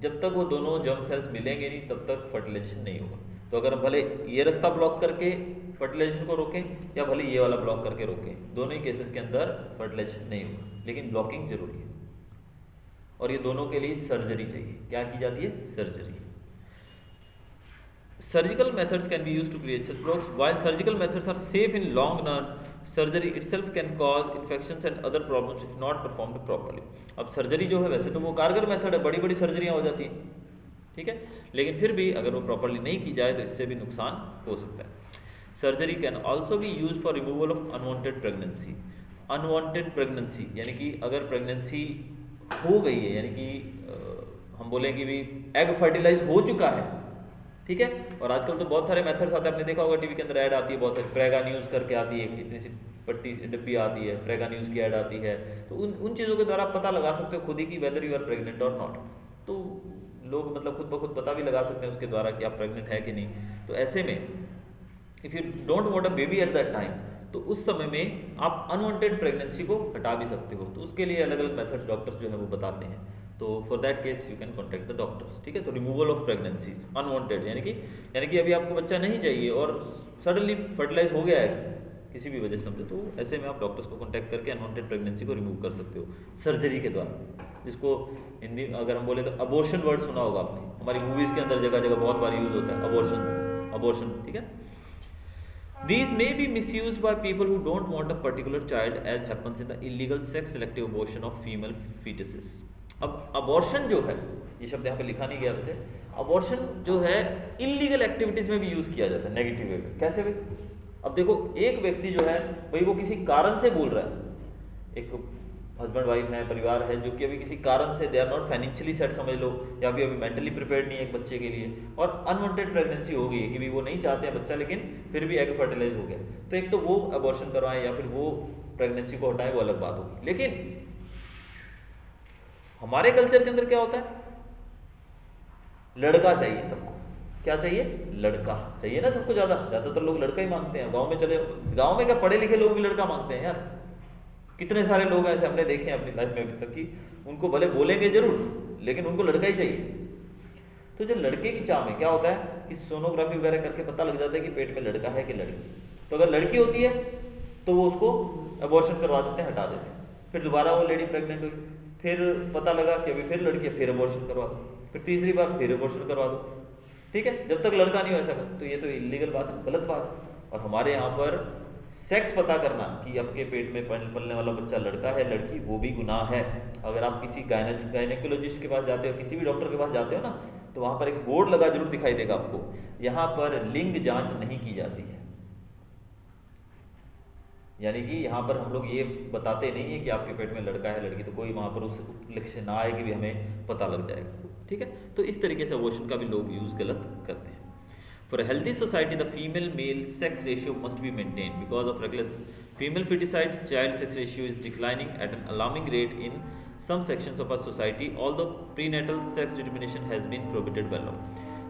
जब तक वो दोनों जर्म सेल्स मिलेंगे नहीं तब तक फर्टिलाइजेशन नहीं होगा। तो अगर हम भले ये रास्ता ब्लॉक करके फर्टिलाइजेशन को रोकें या भले ये वाला ब्लॉक करके रोकें, दोनों ही केसेस के अंदर फर्टिलाइजेशन नहीं होगा, लेकिन ब्लॉकिंग जरूरी है। और ये दोनों के लिए सर्जरी चाहिए। क्या की जाती है? Surgery. Surgical methods can be used to create such blocks. While surgical methods are safe in long run, surgery itself can cause infections and other problems if not performed properly. अब surgery जो है वैसे तो वो कारगर method है, बड़ी बड़ी सर्जरियां हो जाती हैं, ठीक है, लेकिन फिर भी अगर वो प्रॉपर्ली नहीं की जाए तो इससे भी नुकसान हो सकता है। Surgery can also be use for removal of unwanted pregnancy. Unwanted pregnancy यानी कि अगर प्रेगनेंसी हो गई है, यानी कि हम बोलें कि भी एग फर्टिलाइज हो चुका है, ठीक है। और आजकल तो बहुत सारे मेथड्स आते हैं, आपने देखा होगा टीवी के अंदर ऐड आती है बहुत सारी, प्रेगा न्यूज़ करके आती है, इतनी सी पट्टी डिब्बी आती है, प्रेगा न्यूज़ की ऐड आती है। तो उन चीज़ों के द्वारा आप पता लगा सकते हो खुद ही कि वेदर यू आर प्रेग्नेंट और नॉट। तो लोग मतलब खुद ब खुद पता भी लगा सकते हैं उसके द्वारा कि आप प्रेग्नेंट है कि नहीं। तो ऐसे में if you don't want a baby at that time, तो उस समय में आप अनवांटेड प्रेगनेंसी को हटा भी सकते हो। तो उसके लिए अलग अलग मेथड्स डॉक्टर्स जो है वो बताते हैं। तो for that case you can contact the doctors, ठीक है। तो रिमूवल ऑफ प्रेगनेंसीज अनवांटेड, यानी कि अभी आपको बच्चा नहीं चाहिए और सडनली फर्टिलाइज हो गया है किसी भी वजह से समझो, तो ऐसे में आप डॉक्टर्स को कॉन्टैक्ट करके अनवांटेड प्रेगनेंसी को रिमूव कर सकते हो सर्जरी के द्वारा, जिसको हिंदी अगर हम बोले तो अबॉर्शन वर्ड सुना होगा आपने, हमारी मूवीज़ के अंदर जगह जगह बहुत बार यूज होता है अबॉर्शन, ठीक है। These may be misused by people who don't want a particular child, as happens in the illegal sex selective abortion of female fetuses. अब अबॉर्शन जो है, ये शब्द यहाँ पे लिखा नहीं गया वैसे, अबॉर्शन जो है इलीगल एक्टिविटीज में भी यूज किया जाता है नेगेटिव वे में। कैसे भाई? अब देखो, एक व्यक्ति जो है भाई वो किसी कारण से बोल रहा है, एक हस्बैंड वाइफ है, परिवार है, जो कि अभी किसी कारण से they are not financially set समझ लो, या अभी मेंटली प्रिपेयर्ड नहीं है एक बच्चे के लिए, और अनवांटेड प्रेगनेंसी हो गई है कि भी वो नहीं चाहते हैं बच्चा, लेकिन फिर भी एग फर्टिलाइज हो गया, तो एक तो वो अबॉर्शन करवाएं या फिर वो प्रेगनेंसी को हटाएं, वो अलग बात होगी। लेकिन हमारे कल्चर के अंदर क्या होता है? लड़का चाहिए सबको। क्या चाहिए? लड़का चाहिए ना सबको। ज्यादातर लोग लड़का ही मांगते हैं। गांव में क्या पढ़े लिखे लोग भी लड़का मांगते हैं यार। कितने सारे लोग ऐसे हमने देखे हैं अपनी लाइफ में अभी तक कि उनको भले बोलेंगे जरूर, लेकिन उनको लड़का ही चाहिए। तो जो लड़के की चाह में क्या होता है कि सोनोग्राफी वगैरह करके पता लग जाता है कि पेट में लड़का है कि लड़की। तो अगर लड़की होती है तो वो उसको अबॉर्शन करवा देते हैं, हटा देते हैं। फिर दोबारा वो लेडी प्रेग्नेंट हुई, फिर पता लगा कि अभी फिर लड़की है, फिर अबॉर्शन करवा दो, फिर तीसरी बार फिर अबॉर्शन करवा दो, ठीक है, जब तक लड़का नहीं हो ऐसा। तो ये तो इलीगल बात है, गलत बात है। और हमारे यहाँ पर सेक्स पता करना कि आपके पेट में पलने वाला बच्चा लड़का है लड़की, वो भी गुनाह है। अगर आप किसी गायनेकोलॉजिस्ट के पास जाते हो, किसी भी डॉक्टर के पास जाते हो ना, तो वहाँ पर एक बोर्ड लगा जरूर दिखाई देगा आपको, यहाँ पर लिंग जांच नहीं की जाती है। यानी कि यहाँ पर हम लोग ये बताते नहीं है कि आपके पेट में लड़का है लड़की, तो कोई वहाँ पर उस लक्ष्य ना आए कि भी हमें पता लग जाएगा, ठीक है। तो इस तरीके से अबॉर्शन का भी लोग यूज गलत करते हैं। For a healthy society, the female-male sex ratio must be maintained. Because of reckless female feticides, child sex ratio is declining at an alarming rate in some sections of our society, although prenatal sex determination has been prohibited by law.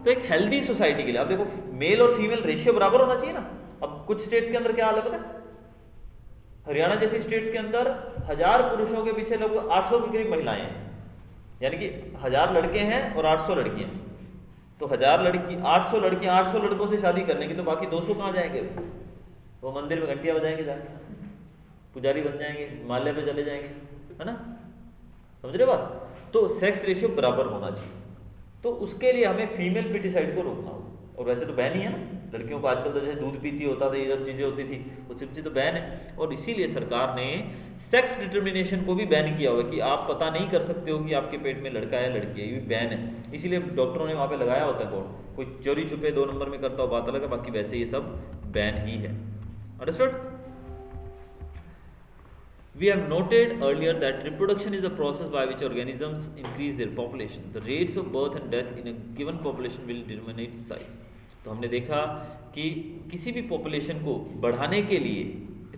तो एक healthy society के लिए आप देखो, mail और female ratio बराबर होना चाहिए ना। अब कुछ स्टेट्स के अंदर क्या हाल है पता है? हरियाणा जैसी स्टेट्स के अंदर 1000 पुरुषों के पीछे लगभग 800 के करीब महिलाएं हैं, यानी कि 1000 लड़के हैं और 800 लड़कियां। तो 1000 लड़की 800 लड़कियां 800 लड़कों से शादी करने की, तो बाकी 200 कहाँ जाएंगे? वो मंदिर में घंटियां बजाएंगे जाके, पुजारी बन जाएंगे, हिमालय पे चले जाएंगे, है ना? समझ रहे बात? तो सेक्स रेशियो बराबर होना चाहिए। तो उसके लिए हमें फीमेल फिटिसाइड को रोकना होगा। और वैसे तो बैन ही है ना, लड़कियों को आजकल तो जैसे दूध पीती होता था, ये सब चीज़ें होती थी, वो सब चीज़ तो बैन है। और इसीलिए सरकार ने सेक्स डिटर्मिनेशन को भी बैन किया हुआ है कि आप पता नहीं कर सकते हो कि आपके पेट में लड़का है लड़की है, ये भी बैन है। इसीलिए डॉक्टरों ने वहाँ पे लगाया होता है बोर्ड, कोई चोरी छुपे 2 नंबर में करता हो बात अलग है, बाकी वैसे ये सब बैन ही है। Understood? We have noted earlier that reproduction is a process by which organisms increase their population. The rates of birth and death in a given population will determine its size. तो हमने देखा कि किसी भी population को बढ़ाने के लिए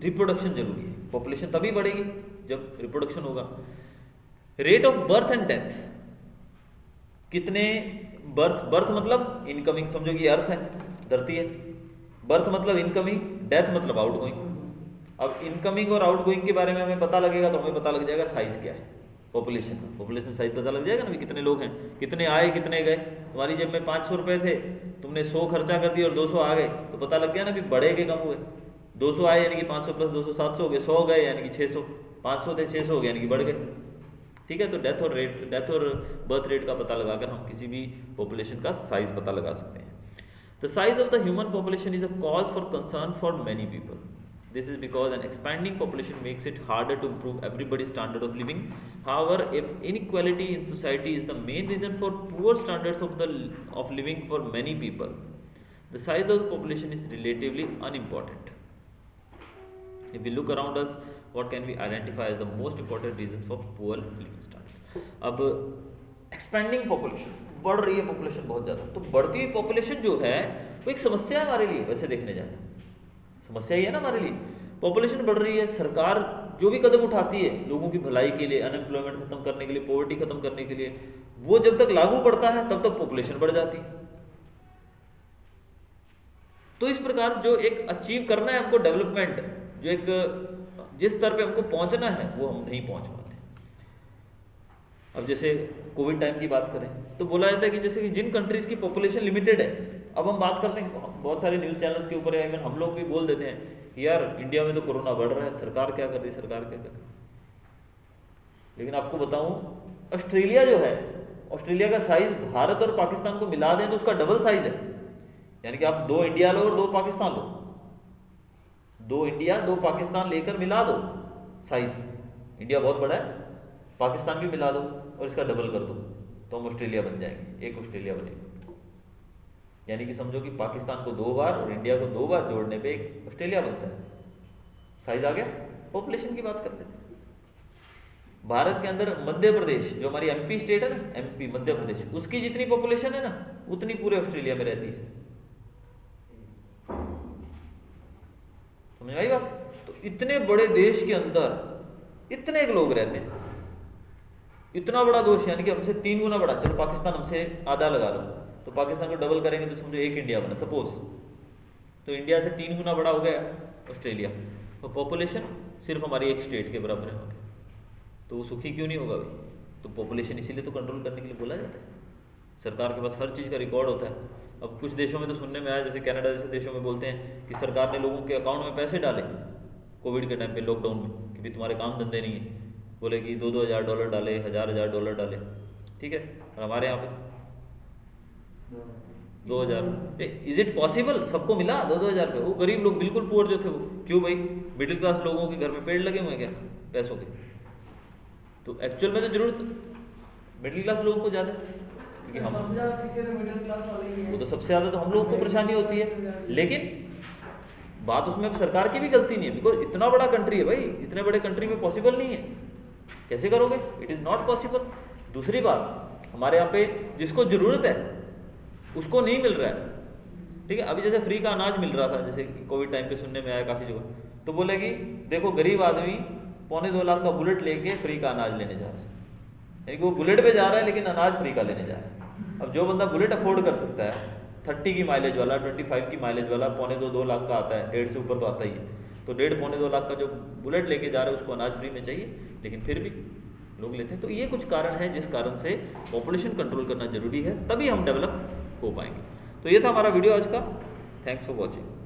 रिप्रोडक्शन जरूरी है। पॉपुलेशन तभी बढ़ेगी जब रिप्रोडक्शन होगा। Rate of birth and death, कितने बर्थ मतलब इनकमिंग, समझो कि अर्थ है, धरती है, बर्थ मतलब इनकमिंग, डेथ मतलब आउटगोइंग। अब इनकमिंग और आउटगोइंग के बारे में हमें पता लगेगा तो हमें पता लग जाएगा साइज क्या है पॉपुलेशन का। पॉपुलेशन साइज पता लग जाएगा ना, भी कितने लोग हैं, कितने आए कितने गए। तुम्हारी जेब में 500 रुपए थे, तुमने 100 खर्चा कर दिया और 200 आ गए, तो पता लग गया ना भी बढ़े के कम हुए। 200 आए यानी कि 500 प्लस 200 700 हो गए, 100 गए यानी कि 600, 500 थे 600 हो गए यानी कि बढ़ गए। ठीक है, तो डेथ और बर्थ रेट का पता लगाकर हम किसी भी पॉपुलेशन का साइज पता लगा सकते हैं। The size of the human population is a cause for concern for many people. This is because an expanding population makes it harder to improve everybody's standard of living. However, if inequality in society is the main reason for poor standards of living for many people, the size of the population is relatively unimportant. If we look around us, what can we identify as the most important reason for poor living standards? अब expanding population, बढ़ रही है population बहुत ज़्यादा, तो बढ़ती हुई population जो है वो एक समस्या है हमारे लिए। वैसे देखने जाए तो समस्या ही है ना हमारे लिए। पॉपुलेशन बढ़ रही है, सरकार जो भी कदम उठाती है लोगों की भलाई के लिए, अनएम्प्लॉयमेंट खत्म करने के लिए, पॉवर्टी खत्म करने के लिए, वो जब तक लागू पड़ता है तब तक पॉपुलेशन बढ़ जाती है। तो इस प्रकार जो एक अचीव करना है हमको डेवलपमेंट, जो एक जिस स्तर पे हमको पहुंचना है वो हम नहीं पहुंच पाते। अब जैसे कोविड टाइम की बात करें तो बोला जाता है कि जैसे कि जिन कंट्रीज की पॉपुलेशन लिमिटेड है, अब हम बात करते हैं बहुत सारे न्यूज़ चैनल्स के ऊपर, इवन हम लोग भी बोल देते हैं कि यार इंडिया में तो कोरोना बढ़ रहा है, सरकार क्या कर रही है, सरकार क्या कर रही है। लेकिन आपको बताऊं, ऑस्ट्रेलिया जो है, ऑस्ट्रेलिया का साइज भारत और पाकिस्तान को मिला दें तो उसका डबल साइज है। यानी कि आप 2 इंडिया लो और 2 पाकिस्तान लो, 2 इंडिया 2 पाकिस्तान लेकर मिला दो साइज, इंडिया बहुत बड़ा है, पाकिस्तान भी मिला दो और इसका डबल कर दो तो हम ऑस्ट्रेलिया बन जाएंगे, एक ऑस्ट्रेलिया बनेगा। यानी कि समझो कि पाकिस्तान को 2 बार और इंडिया को 2 बार जोड़ने पे एक ऑस्ट्रेलिया बनता है। साइज आ गया। पॉपुलेशन की बात करते हैं, भारत के अंदर मध्य प्रदेश जो हमारी एमपी स्टेट है ना, एमपी मध्य प्रदेश, उसकी जितनी पॉपुलेशन है ना उतनी पूरे ऑस्ट्रेलिया में रहती है। समझ आई बात? तो इतने बड़े देश के अंदर इतने लोग रहते हैं, इतना बड़ा देश, यानी कि हमसे 3 गुना बड़ा। चलो पाकिस्तान हमसे आधा लगा लो, तो पाकिस्तान को डबल करेंगे तो समझो एक इंडिया बना सपोज, तो इंडिया से 3 गुना बड़ा हो गया ऑस्ट्रेलिया। तो पॉपुलेशन सिर्फ हमारी एक स्टेट के बराबर है, तो वो सुखी क्यों नहीं होगा भाई? तो पॉपुलेशन इसीलिए तो कंट्रोल करने के लिए बोला जाता है। सरकार के पास हर चीज़ का रिकॉर्ड होता है। अब कुछ देशों में तो सुनने में आया, जैसे कनाडा जैसे देशों में बोलते हैं कि सरकार ने लोगों के अकाउंट में पैसे डाले कोविड के टाइम पे, लॉकडाउन में, कि भाई तुम्हारे काम धंधे नहीं है, बोले कि $2,000 डाले, $1,000 डाले, ठीक है। और हमारे यहाँ पे 2,000, इज इट पॉसिबल? सबको मिला 2,000 रुपये? वो गरीब लोग बिल्कुल पुअर जो थे वो, क्यों भाई? मिडिल क्लास लोगों के घर में पेड़ लगे हुए हैं क्या पैसों के? तो एक्चुअल में तो जरूरत मिडिल क्लास लोगों को ज़्यादा, क्योंकि हम वो तो सबसे ज़्यादा तो हम लोगों को परेशानी होती है। लेकिन बात उसमें सरकार की भी गलती नहीं है, बिकॉज इतना बड़ा कंट्री है भाई, इतने बड़े कंट्री में पॉसिबल नहीं है, कैसे करोगे? It is not possible. दूसरी बात, हमारे यहाँ पे जिसको ज़रूरत है उसको नहीं मिल रहा है, ठीक है। अभी जैसे फ्री का अनाज मिल रहा था, जैसे कोविड टाइम पे सुनने में आया काफ़ी जगह, तो बोले कि देखो गरीब आदमी 2.25 लाख का बुलेट लेके फ्री का अनाज लेने जा रहा है, यानी कि वो बुलेट पे जा रहा है लेकिन अनाज फ्री का लेने जा रहा है। अब जो बंदा बुलेट अफोर्ड कर सकता है, 30 की माइलेज वाला, 25 की माइलेज वाला, 2.25-2 लाख का आता है, 1.5 से ऊपर तो आता ही है, तो 1.5-2 लाख का जो बुलेट लेके जा रहा है उसको अनाज फ्री में चाहिए, लेकिन फिर भी लोग लेते हैं। तो ये कुछ कारण है जिस कारण से पॉपुलेशन कंट्रोल करना जरूरी है, तभी हम डेवलप हो पाएंगे। तो ये था हमारा वीडियो आज का। Thanks for watching.